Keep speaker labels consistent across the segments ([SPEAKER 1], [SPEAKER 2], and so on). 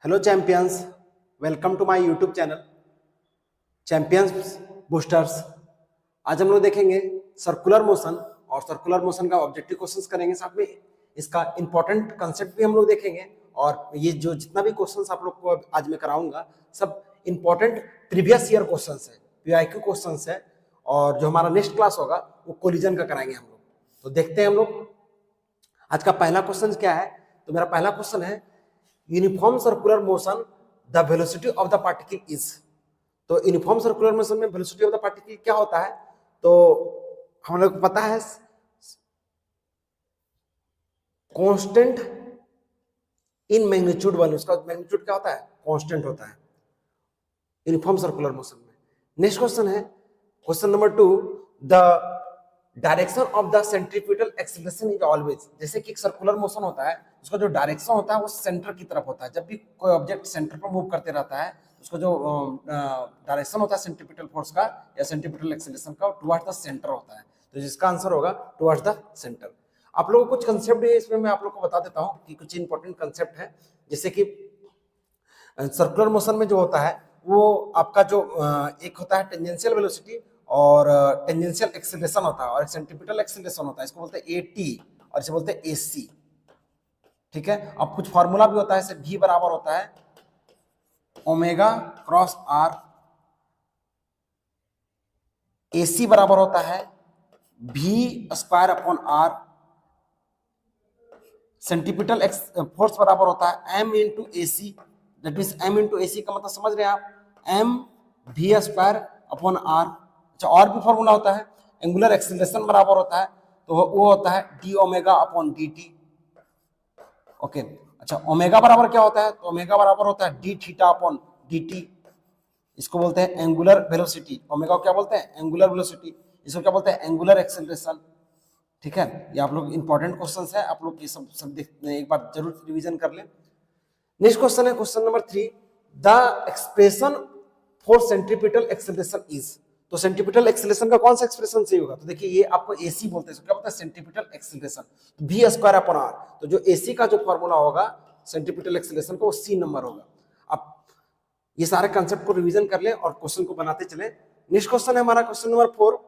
[SPEAKER 1] Hello champions, welcome to my YouTube channel champions boosters. आज हम लोग देखेंगे सर्कुलर मोशन और सर्कुलर मोशन का ऑब्जेक्टिव क्वेश्चंस करेंगे, साथ में इसका इंपॉर्टेंट कंसेप्ट भी हम लोग देखेंगे। और ये जो जितना भी क्वेश्चंस आप लोग को आज मैं कराऊंगा सब इंपॉर्टेंट प्रीवियस ईयर क्वेश्चंस है, पीआईक्यू क्वेश्चंस है। और जो हमारा नेक्स्ट क्लास होगा वो कोलिजन का कराएंगे हम लोग। तो देखते हैं हम लोग आज का पहला क्वेश्चन क्या है। तो मेरा पहला क्वेश्चन है uniform circular motion the velocity of the particle is. तो यूनिफॉर्म सर्कुलर मोशन में वेलोसिटी ऑफ द पार्टिकल क्या होता है? तो हम लोग को पता है कांस्टेंट इन मैग्नीट्यूड वन, उसका मैग्नीट्यूड क्या होता है? कांस्टेंट होता है यूनिफॉर्म सर्कुलर मोशन में। नेक्स्ट क्वेश्चन है question number 2, the direction of the centrifugal acceleration is always. जैसे कि एक सर्कुलर मोशन होता है, उसका जो डायरेक्शन होता है वो सेंटर की तरफ होता है। जब भी कोई ऑब्जेक्ट सेंटर पर मूव करते रहता है, उसका जो डायरेक्शन होता है सेंट्रीपिटल फोर्स का या सेंट्रीपिटल एक्सीलरेशन का, टुवर्ड्स द सेंटर होता है। तो जिसका आंसर होगा टुवर्ड्स द सेंटर। आप लोगों को कुछ कंसेप्ट है इसमें, मैं आप लोग को बता देता हूँ कि कुछ इंपॉर्टेंट कंसेप्ट है। जैसे कि सर्कुलर मोशन में जो होता है वो आपका जो एक होता है टेंजेंशियल वेलोसिटी और टेंजेंशियल एक्सीलरेशन होता है, और एक सेंट्रीपिटल एक्सीलरेशन होता है। इसको बोलते हैं एटी और इसे बोलते हैं एसी। ठीक है। अब कुछ फार्मूला भी होता है, जैसे v बराबर होता है ओमेगा क्रॉस आर, एसी बराबर होता है v square upon r, centripetal force बराबर होता है m into ac. That means m into ac का मतलब समझ रहे हैं आप, m v square upon r. अच्छा, और भी फॉर्मूला होता है, एंगुलर एक्सीलरेशन बराबर होता है, तो वो होता है D omega upon D T. Okay. अच्छा, ओमेगा बराबर क्या होता है? तो ओमेगा बराबर होता है D theta upon D T. इसको बोलते हैं एंगुलर वेलोसिटी। ओमेगा को क्या बोलते हैं? Angular velocity. इसको क्या बोलते हैं? Angular acceleration. ठीक है। ये आप लोग इंपॉर्टेंट क्वेश्चंस है, आप लोग ये सब एक बार जरूर रिवीजन कर लें। नेक्स्ट क्वेश्चन है question number 3, the expression for centripetal acceleration is. तो सेंट्रीपिटल एक्सीलरेशन का कौन सा एक्सप्रेशन सही होगा? तो देखिए ये आपको एसी बोलते हैं, क्या बोलते हैं? Centripetal acceleration, v square upon r. तो जो एसी का जो फॉर्मूला होगा सेंट्रीपिटल एक्सीलरेशन का, वो सी नंबर होगा। अब ये सारे कंसेप्ट को रिवीजन कर ले और क्वेश्चन को बनाते चले। नेक्स्ट क्वेश्चन है हमारा क्वेश्चन नंबर 4।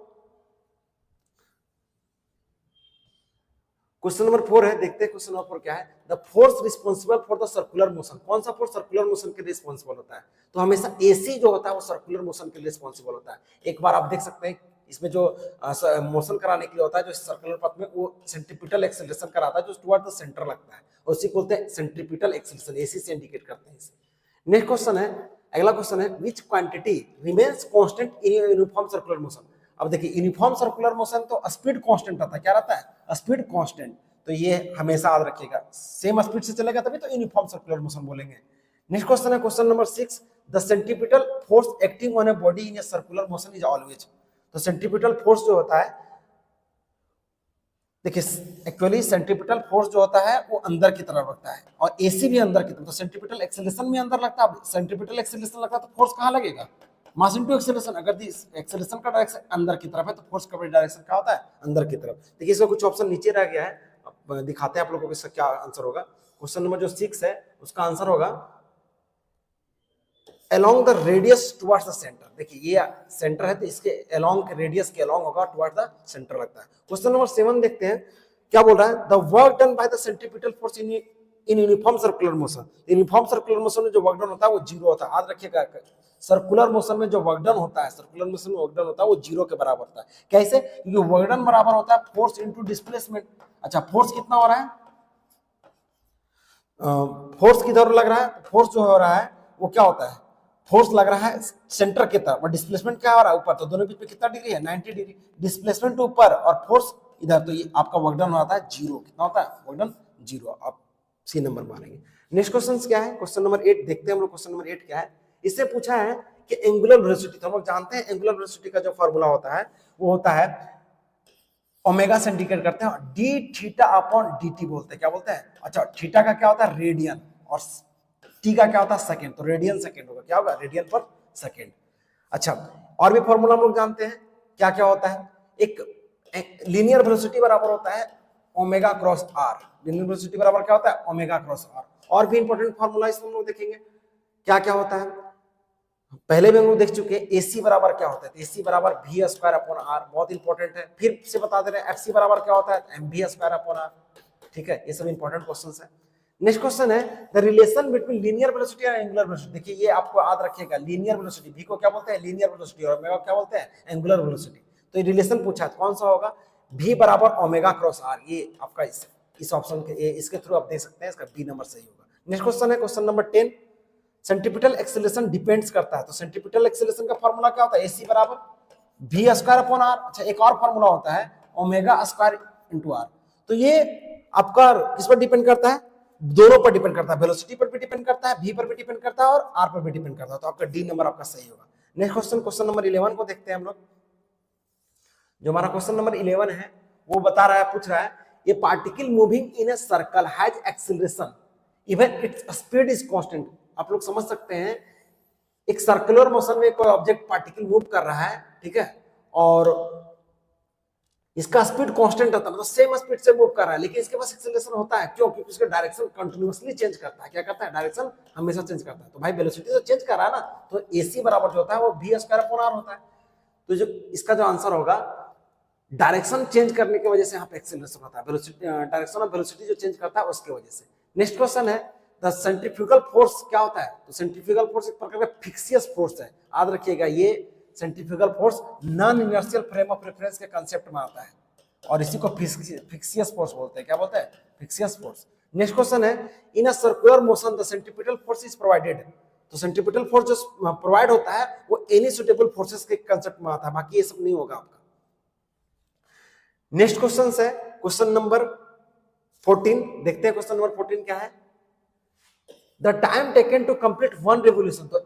[SPEAKER 1] क्वेश्चन नंबर 4 है, देखते हैं क्वेश्चन नंबर 4 क्या है। The force responsible for the circular motion. कौन सा फोर्स सर्कुलर मोशन के लिए रिस्पॉन्सिबल होता है? तो हमेशा एसी जो होता है वो सर्कुलर मोशन के लिए रिस्पॉन्सिबल होता है। एक बार आप देख सकते हैं इसमें जो मोशन कराने के लिए होता है, जो सर्कुलर पथ में, वो सेंट्रीपिटल एक्सीलरेशन कराता है, जो टुवर्ड द सेंटर लगता है, और उसी को बोलते हैं सेंट्रीपिटल एक्सीलरेशन। एसी से इंडिकेट करते हैं इसे। नेक्स्ट क्वेश्चन है, अगला क्वेश्चन है, विच quantity remains constant in uniform circular motion. अब देखिए यूनिफॉर्म सर्कुलर मोशन तो स्पीड कांस्टेंट रहता है। क्या रहता है? Speed constant. तो ये हमेशा याद रखिएगा, सेम स्पीड से चलेगा तभी तो यूनिफॉर्म सर्कुलर मोशन बोलेंगे। नेक्स्ट क्वेश्चन है question number 6, the centripetal force acting on a body in A circular motion is always. तो सेंट्रीपिटल फोर्स जो होता है, देखिए एक्चुअली सेंट्रीपिटल फोर्स जो होता है वो अंदर की तरफ लगता है, और एसी भी अंदर की तरफ। तो सेंट्रीपिटल एक्सीलरेशन भी अंदर लगता है। सेंट्रीपिटल एक्सीलरेशन लगता है तो फोर्स कहाँ लगेगा? Mass into acceleration. अगर एक्सीलरेशन का डायरेक्शन अंदर की तरफ है तो फोर्स का डायरेक्शन क्या होता है? अंदर की तरफ। देखिए इसका कुछ ऑप्शन नीचे रह गया है, अब दिखाते हैं आप लोगों को इसका क्या आंसर होगा। क्वेश्चन नंबर जो 6 है उसका आंसर होगा along the radius towards the center। देखिए ये सेंटर है तो इसके along के रेडियस के along होगा, towards the center लगता है। क्वेश्चन नंबर 7 देखते हैं क्या बोल रहा है। the work done by the centripetal force in uniform circular motion। Uniform circular motion में जो वर्क डन होता है वो जीरो होता है। याद रखिएगा, सर्कुलर मोशन में जो वर्क डन होता है, सर्कुलर मोशन में वर्क डन होता है वो जीरो के बराबर होता है। कैसे? क्योंकि वर्क डन बराबर होता है फोर्स इनटू डिस्प्लेसमेंट। अच्छा, फोर्स कितना हो रहा है? फोर्स किधर लग रहा है? फोर्स जो हो रहा है वो क्या होता है? फोर्स लग रहा है सेंटर की तरफ, और डिस्प्लेसमेंट क्या हो रहा है? ऊपर। तो दोनों बीच में कितना डिग्री है? 90 डिग्री। डिस्प्लेसमेंट ऊपर और फोर्स इधर, तो ये आपका वर्क डन होता है जीरो। कितना होता है वर्क डन? जीरो। आप सी नंबर मानेंगे। नेक्स्ट क्वेश्चन क्या है? क्वेश्चन नंबर 8 देखते हैं हम लोग। क्वेश्चन नंबर 8 क्या है? इससे पूछा है कि एंगुलर वेलोसिटी, तो हम लोग जानते हैं एंगुलर वेलोसिटी का जो फॉर्मूला होता है वो होता है ओमेगा से इंडिकेट करते हैं, D theta upon D T बोलते हैं। क्या बोलते हैं? अच्छा, थीटा का क्या होता है? रेडियन, और टी का क्या होता है? सेकंड। तो रेडियन सेकंड होगा। क्या होगा? रेडियन पर सेकंड। अच्छा, और भी फॉर्मूला हम लोग जानते हैं क्या क्या होता है। एक लीनियर वेलोसिटी बराबर होता है omega cross r. Linear velocity बराबर क्या होता है? Omega cross r. और भी इंपॉर्टेंट फॉर्मूला इसमें हम लोग देखेंगे क्या क्या होता है। पहले भी हम लोग देख चुके हैं एसी बराबर क्या होता है, एसी बराबर वी स्क्वायर अपॉन आर, बहुत इंपॉर्टेंट है। फिर से बता दे रहे हैं एफसी बराबर क्या होता है, m v square upon r. ठीक है, ये सब इंपॉर्टेंट क्वेश्चंस है। नेक्स्ट क्वेश्चन है the relation between linear velocity और एंगुलर वेलोसिटी। देखिए ये आपको याद रखिएगा, लीनियर वेलोसिटी वी को क्या बोलते हैं, लीनियर वेलोसिटी, और ओमेगा क्या बोलते हैं, एंगुलर वेलोसिटी। तो ये रिलेशन पूछा है कौन सा होगा, वी बराबर ओमेगा क्रॉस आर। ये आपका इस ऑप्शन के इसके थ्रू आप देख सकते हैं, इसका बी नंबर सही होगा। नेक्स्ट क्वेश्चन है question number 10, centripetal acceleration depends करता है। तो सेंट्रीपिटल एक्सेलरेशन का फार्मूला क्या होता है, एसी बराबर वी स्क्वायर अपॉन आर। अच्छा एक और फार्मूला होता है ओमेगा स्क्वायर इनटू आर। तो ये आपका किस पर डिपेंड करता है, दोनों पर डिपेंड करता है, वेलोसिटी पर भी डिपेंड करता है, वी पर भी डिपेंड करता है और आर पर भी डिपेंड करता है। तो आपका डी नंबर आपका सही होगा। नेक्स्ट क्वेश्चन क्वेश्चन नंबर 11 को देखते हैं हम लोग। जो हमारा क्वेश्चन नंबर 11 है वो बता रहा है, पूछ रहा है ये particle moving in a circle has acceleration even its speed is constant. आप लोग समझ सकते हैं एक सर्कुलर मोशन में कोई ऑब्जेक्ट पार्टिकल मूव कर रहा है, ठीक है, और इसका स्पीड कांस्टेंट होता है, मतलब सेम स्पीड से मूव कर रहा है, लेकिन इसके पास एक्सेलरेशन होता है। क्यों? क्योंकि उसका डायरेक्शन कंटीन्यूअसली चेंज करता है। क्या करता है, डायरेक्शन हमेशा चेंज करता है। तो भाई वेलोसिटी तो चेंज कर रहा है ना, तो एसी बराबर जो होता है वो वी स्क्वायर अपॉन आर होता है। तो जो इसका जो आंसर होगा, डायरेक्शन चेंज करने की वजह से यहाँ पे एक्सेलरेशन होता है, वेलोसिटी डायरेक्शन ऑफ वेलोसिटी जो चेंज करता है उसकी वजह से। नेक्स्ट क्वेश्चन है द सेंट्रीफ्यूगल फोर्स क्या होता है। तो सेंट्रीफ्यूगल फोर्स एक प्रकार का फिक्सियस फोर्स है, याद रखिएगा। ये centrifugal force non inertial frame of reference के कांसेप्ट में आता है और इसी को फिक्सियस फोर्स बोलते हैं। क्या बोलते हैं, फिक्सियस फोर्स। नेक्स्ट क्वेश्चन है in a circular motion the centripetal force is provided. तो सेंट्रीपिटल फोर्स जो प्रोवाइड होता है वो एनी सुटेबल फोर्सेस के कांसेप्ट में आता है, बाकी ये सब नहीं होगा आपका। नेक्स्ट क्वेश्चन है क्वेश्चन नंबर 14, देखते हैं क्वेश्चन नंबर 14 क्या है। The time taken to complete one revolution. तो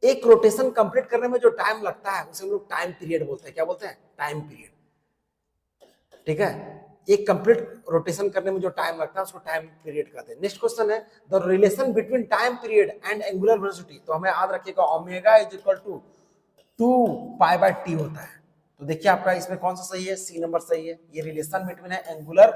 [SPEAKER 1] एक रोटेशन कंप्लीट करने में जो टाइम लगता है उसे हम लोग टाइम पीरियड बोलते हैं। क्या बोलते हैं, टाइम पीरियड। ठीक है, एक कंप्लीट रोटेशन करने में जो टाइम लगता है उसको टाइम पीरियड कहते हैं। नेक्स्ट क्वेश्चन है the relation between time period and angular velocity. तो हमें याद रखिएगा omega is equal to 2π/t होता है। तो देखिए आपका इसमें कौन सा सही है, सी नंबर सही है। ये रिलेशन बिटवीन है एंगुलर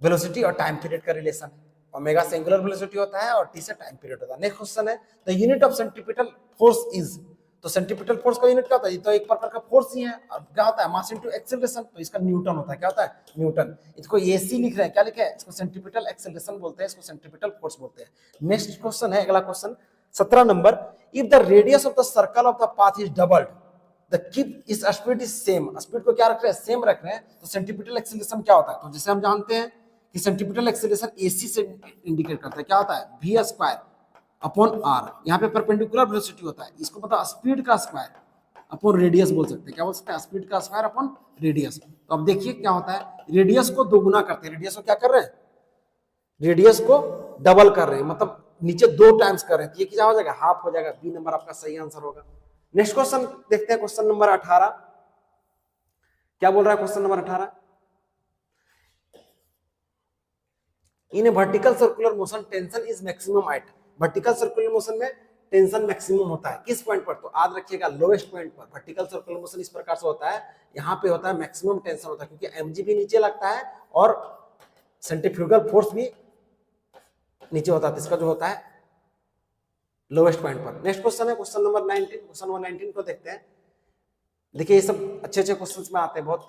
[SPEAKER 1] वेलोसिटी और टाइम पीरियड का रिलेशन है। ओमेगा से एंगुलर वेलोसिटी होता है और टी से टाइम पीरियड होता है। नेक्स्ट क्वेश्चन है the unit of centripetal force is. तो सेंट्रीपिटल फोर्स का यूनिट क्या होता है, तो एक प्रकार का फोर्स ही है। और क्या होता है, मास इनटू एक्सेलरेशन। तो इसका न्यूटन होता है। क्या होता है, न्यूटन। इसको एसी लिख रहे हैं, क्या लिखे हैं, इसको सेंट्रीपिटल एक्सेलरेशन बोलते हैं, इसको सेंट्रीपिटल फोर्स बोलते हैं। नेक्स्ट क्वेश्चन है अगला question 17 number, if the radius of the circle of the path is doubled the keep इस स्पीड इज सेम। स्पीड को क्या रख रहे हैं, सेम रख रहे हैं। तो सेंट्रीपिटल एक्सेलरेशन क्या होता है, तो जैसे हम जानते हैं कि सेंट्रीपिटल एक्सेलरेशन एसी से इंडिकेट करता है। क्या होता है, वी स्क्वायर अपॉन आर। यहाँ पे परपेंडिकुलर वेलोसिटी होता है, इसको पता स्पीड का स्क्वायर अपॉन रेडियस बोल सकते हैं। क्या बोल सकते हैं, स्पीड का स्क्वायर अपॉन रेडियस। तो अब देखिए क्या होता है, रेडियस को दोगुना करते हैं। रेडियस को क्या कर रहे हैं, रेडियस को डबल कर रहे हैं, मतलब नीचे 2 टाइम्स कर रहे हैं। तो ये क्या हो जाएगा, हाफ हो जाएगा। बी नंबर आपका सही आंसर होगा। नेक्स्ट क्वेश्चन देखते हैं क्वेश्चन नंबर 18 क्या बोल रहा है। Question number 18, in a vertical circular motion tension is maximum at. Vertical circular motion में टेंशन मैक्सिमम होता है किस पॉइंट पर, तो याद रखिएगा लोएस्ट पॉइंट पर। वर्टिकल सर्कुलर मोशन इस प्रकार से होता है, यहाँ पे होता है मैक्सिमम टेंशन होता है, क्योंकि एमजी भी नीचे लगता है और सेंट्रीफ्यूगल फोर्स भी नीचे होता है। इसका जो होता है लोएस्ट पॉइंट पर। नेक्स्ट क्वेश्चन है क्वेश्चन नंबर 19। क्वेश्चन नंबर 19 को देखते हैं। देखिए ये सब अच्छे अच्छे क्वेश्चंस में आते हैं, बहुत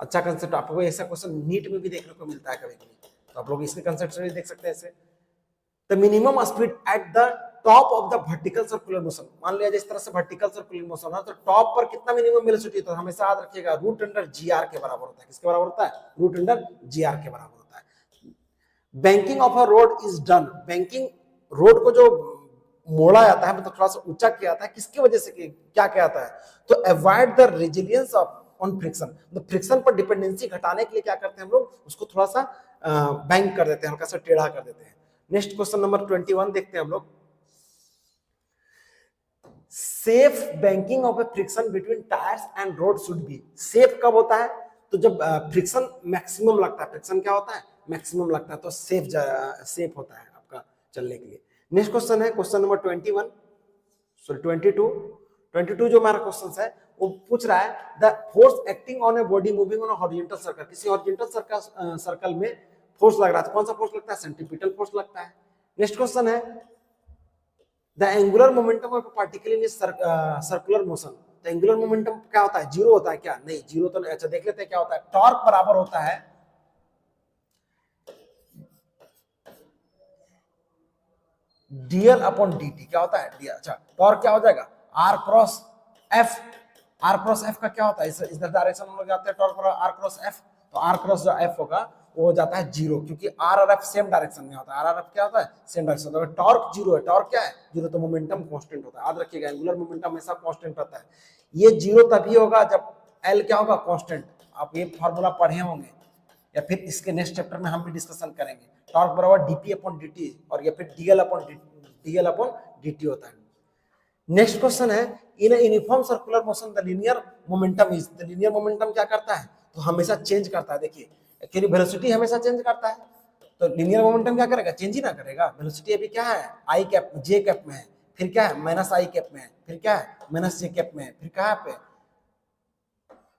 [SPEAKER 1] अच्छा कंसेप्ट। आपको ऐसा क्वेश्चन नीट में भी देखने को मिलता है कभी कभी, तो आप लोग इसके कंसेप्ट से भी देख सकते हैं। ऐसे the minimum speed at the top of the vertical circular motion. मान लिया जिस तरह से वर्टिकल सर्कुलर मोशन है, तो टॉप पर कितना मिनिमम वेलोसिटी होता है, हमेशा याद रखिएगा √g(r) के बराबर होता है। किसके बराबर होता है, √g(r) के बराबर होता है। Banking of a road is done. Banking, road को जो मोड़ा जाता है, मतलब थोड़ा सा ऊंचा किया जाता है, किसकी वजह से, क्या किया जाता है, तो avoid the resilience of on friction. तो फ्रिक्शन पर डिपेंडेंसी घटाने के लिए क्या करते हैं हम लोग, उसको थोड़ा सा बैंक कर देते हैं, हल्का सा टेढ़ा कर देते हैं। नेक्स्ट क्वेश्चन नंबर 21 देखते हैं हम लोग। Safe banking of A friction between tyres and road should be. Safe कब होता है, तो जब फ्रिक्शन मैक्सिमम लगता है। फ्रिक्शन क्या होता है, मैक्सिमम लगता है, तो सेफ होता है आपका चलने के लिए। नेक्स्ट क्वेश्चन है क्वेश्चन नंबर 21 सॉरी 22 जो हमारा क्वेश्चन है वो पूछ रहा है the force acting on a body moving on a horizontal circle. किसी हॉरिजॉन्टल सर्कल में फोर्स लग रहा है, कौन सा फोर्स लगता है, सेंट्रीपिटल फोर्स लगता है। नेक्स्ट क्वेश्चन है the angular momentum of particle in circular motion. तो एंगुलर मोमेंटम क्या होता है, जीरो होता है क्या, नहीं जीरो तो नहीं। अच्छा देख लेते हैं क्या होता है, टॉर्क बराबर होता है डीएल अपॉन dt। क्या होता है डी, अच्छा टॉर्क क्या हो जाएगा r cross f. R cross f का क्या होता है, इस डायरेक्शन में हम लोग जाते हैं टॉर्क बराबर आर क्रॉस एफ। तो आर क्रॉस जो एफ होगा वो हो जाता है जीरो, क्योंकि आर और एफ सेम डायरेक्शन में होता है। आर और एफ क्या होता है, सेम डायरेक्शन। तो टॉर्क जीरो है, टॉर्क क्या है जीरो, तो मोमेंटम कांस्टेंट होता है। याद रखिएगा एंगुलर मोमेंटम हमेशा कांस्टेंट होता है। ये जीरो तभी होगा जब एल क्या होगा कांस्टेंट। आप ये फार्मूला पढ़े होंगे या फिर इसके नेक्स्ट चैप्टर में हम भी डिस्कशन करेंगे। टॉर्क बराबर डीपी अपॉन dt और या फिर डीएल अपॉन dt होता है। नेक्स्ट क्वेश्चन है in uniform circular motion the linear momentum is. The linear momentum क्या करता है, तो हमेशा चेंज करता है। देखिए एक्चुअली वेलोसिटी हमेशा चेंज करता है, तो लीनियर मोमेंटम क्या करेगा, चेंज ही ना करेगा। वेलोसिटी अभी क्या है आई कैप जे कैप में है, फिर क्या है माइनस आई कैप में है, फिर क्या है माइनस जे कैप में है, फिर क्या है पे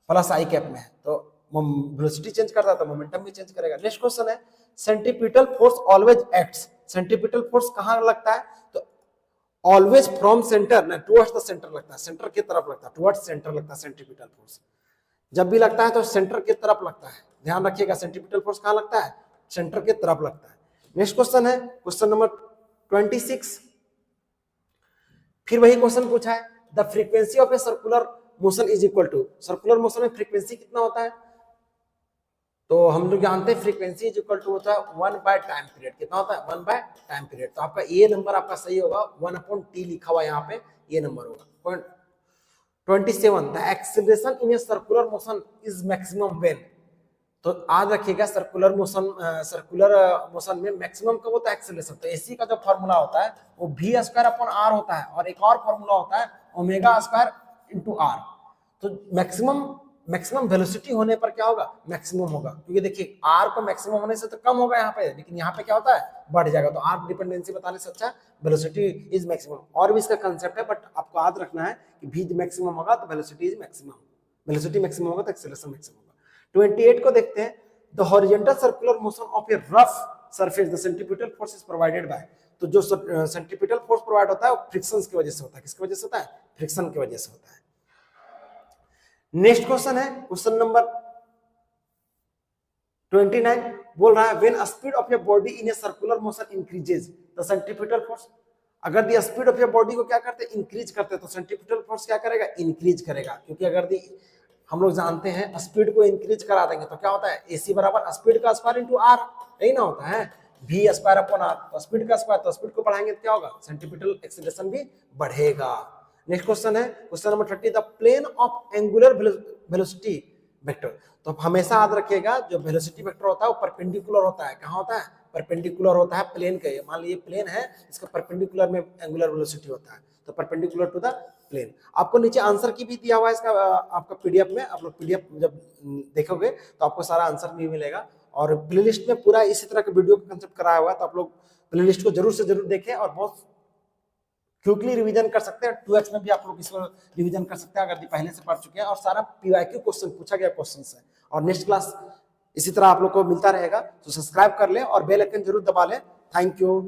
[SPEAKER 1] प्लस आई कैप में है। तो वेलोसिटी चेंज करता है तो मोमेंटम भी चेंज करेगा। नेक्स्ट क्वेश्चन है centripetal force always acts. Centripetal force कहां लगता है, तो ऑलवेज फ्रॉम सेंटर ना टुवर्ड्स द सेंटर लगता है, सेंटर की तरफ लगता है, टुवर्ड्स सेंटर लगता है सेंट्रीपिटल फोर्स। जब भी लगता है तो सेंटर की तरफ लगता है, ध्यान रखिएगा सेंट्रीपिटल फोर्स कहां लगता है, सेंटर की तरफ लगता है। नेक्स्ट क्वेश्चन है क्वेश्चन नंबर 26। फिर वही क्वेश्चन पूछा है the frequency of a circular motion is equal to. Circular motion में फ्रीक्वेंसी कितना होता है, तो हम लोग जानते हैं फ्रीक्वेंसी इज इक्वल टू होता है 1/टाइम पीरियड। कितना होता है 1/टाइम पीरियड। तो आपका ये नंबर आपका सही होगा, 1/t लिखा हुआ यहाँ पे ये नंबर होगा। 27 the acceleration in A circular motion is maximum when. तो याद रखिएगा सर्कुलर मोशन में मैक्सिमम कब होता है एक्सीलरेशन। तो एसी का जो फॉर्मूला होता है वो v²/r होता है, और एक और फॉर्मूला होता है ω²/r। तो मैक्सिमम वेलोसिटी होने पर क्या होगा, मैक्सिमम होगा, क्योंकि देखिए r को मैक्सिमम होने से तो कम होगा यहाँ पे, लेकिन यहाँ पे क्या होता है बढ़ जाएगा। तो r डिपेंडेंसी बताने से अच्छा वेलोसिटी इज मैक्सिमम। और भी इसका कंसेप्ट है बट आपको याद रखना है कि v मैक्सिमम होगा तो velocity is maximum, velocity maximum होगा तो एक्सीलरेशन मैक्सिमम होगा। 28 को देखते हैं the horizontal circular motion of A rough surface the centripetal force is provided by. तो जो सेंट्रीपिटल फोर्स प्रोवाइड होता है वो फ्रिक्शन की वजह से होता है। किसकी वजह से होता है, फ्रिक्शन की वजह से होता है। नेक्स्ट क्वेश्चन है क्वेश्चन नंबर 29 बोल रहा है when speed of your body in A circular motion increases the centripetal force. अगर दी स्पीड ऑफ योर बॉडी को क्या करते हैं, इंक्रीज करते हैं, तो सेंट्रीपिटल फोर्स क्या करेगा, इंक्रीज करेगा। क्योंकि अगर दी हम लोग जानते हैं स्पीड को इंक्रीज करा देंगे तो क्या होता है एसी बराबर स्पीड का स्क्वायर इंटू आर, यही ना होता है v²/r। तो स्पीड का स्क्वायर, तो स्पीड को बढ़ाएंगे तो क्या होगा, सेंट्रीपिटल एक्सीलरेशन भी बढ़ेगा। नेक्स्ट क्वेश्चन है question number 30 the plane of angular velocity vector. तो हमेशा याद रखिएगा जो वेलोसिटी वेक्टर होता है वो परपेंडिकुलर होता है। कहाँ होता है, परपेंडिकुलर होता है प्लेन के। मान लीजिए प्लेन है, इसका परपेंडिकुलर में एंगुलर वेलोसिटी होता है, तो परपेंडिकुलर टू द प्लेन। आपको नीचे आंसर की भी दिया हुआ है इसका आपका पीडीएफ में। आप लोग पीडीएफ जब देखोगे तो आपको सारा आंसर भी मिलेगा, और प्लेलिस्ट में पूरा इसी तरह का वीडियो का कंसेप्ट कराया हुआ है। तो आप लोग प्लेलिस्ट को जरूर से जरूर देखें और बहुत क्विकली रिवीजन कर सकते हैं। 2x में भी आप लोग इसको रिवीजन कर सकते हैं अगर पहले से पढ़ चुके हैं। और सारा पीवाईक्यू क्वेश्चन पूछा गया क्वेश्चन है। और नेक्स्ट क्लास इसी तरह आप लोग को मिलता रहेगा, तो सब्सक्राइब कर ले और बेल आइकन जरूर दबा ले। Thank you.